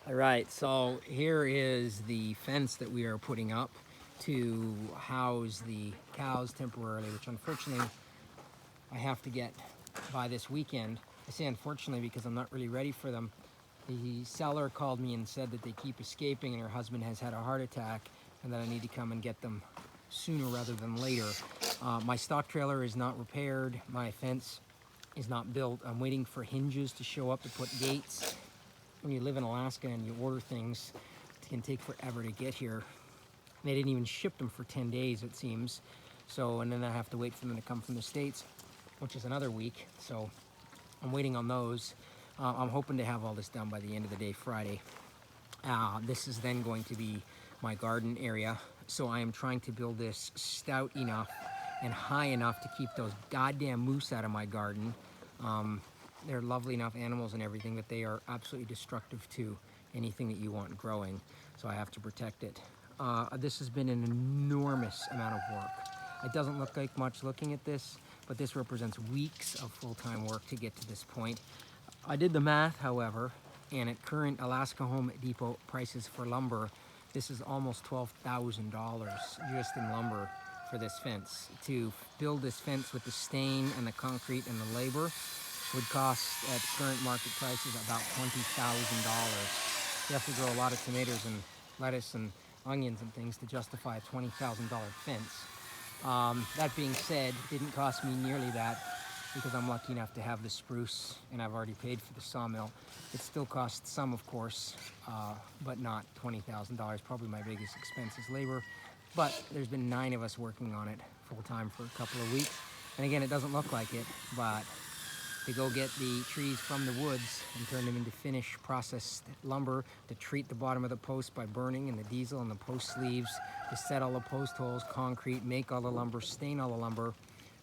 All right, so here is the fence that we are putting up to house the cows temporarily, which unfortunately I have to get by this weekend. I say unfortunately because I'm not really ready for them. The seller called me and said that they keep escaping and her husband has had a heart attack and that I need to come and get them sooner rather than later. My stock trailer is not repaired. My fence is not built. I'm waiting for hinges to show up to put gates. When you live in Alaska and you order things, it can take forever to get here. They didn't even ship them for 10 days, it seems. So, and then I have to wait for them to come from the States, which is another week. So I'm waiting on those. I'm hoping to have all this done by the end of the day, Friday. This is then going to be my garden area. So I am trying to build this stout enough and high enough to keep those goddamn moose out of my garden. They're lovely enough animals and everything, but they are absolutely destructive to anything that you want growing. So I have to protect it. This has been an enormous amount of work. It doesn't look like much looking at this, but this represents weeks of full-time work to get to this point. I did the math, however, and at current Alaska Home Depot prices for lumber, this is almost $12,000 just in lumber for this fence. To build this fence with the stain and the concrete and the labor would cost at current market prices about $20,000. You have to grow a lot of tomatoes and lettuce and onions and things to justify a $20,000 fence. That being said, it didn't cost me nearly that because I'm lucky enough to have the spruce and I've already paid for the sawmill. It still costs some, of course, but not $20,000. Probably my biggest expense is labor. But there's been 9 of us working on it full time for a couple of weeks. And again, it doesn't look like it, but to go get the trees from the woods and turn them into finished processed lumber, to treat the bottom of the post by burning and the diesel and the post sleeves, to set all the post holes, concrete, make all the lumber, stain all the lumber,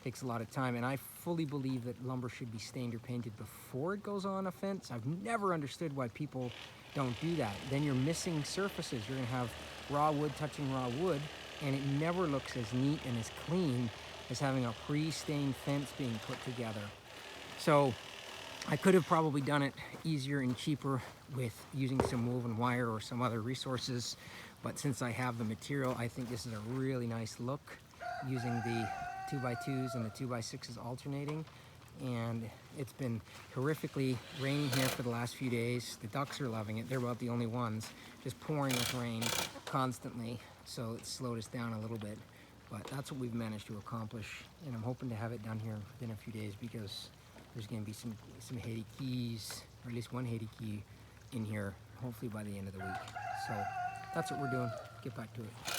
takes a lot of time. And I fully believe that lumber should be stained or painted before it goes on a fence. I've never understood why people don't do that. Then you're missing surfaces. You're gonna have raw wood touching raw wood, and it never looks as neat and as clean as having a pre-stained fence being put together. So I could have probably done it easier and cheaper with using some woven wire or some other resources, but since I have the material, I think this is a really nice look using the 2x2s and the 2x6s alternating. And it's been horrifically raining here for the last few days. The ducks are loving it. They're about the only ones, just pouring with rain constantly, so it's slowed us down a little bit. But that's what we've managed to accomplish, and I'm hoping to have it done here within a few days because there's going to be some Haiti keys, or at least one Haiti key in here, hopefully by the end of the week. So that's what we're doing. Get back to it.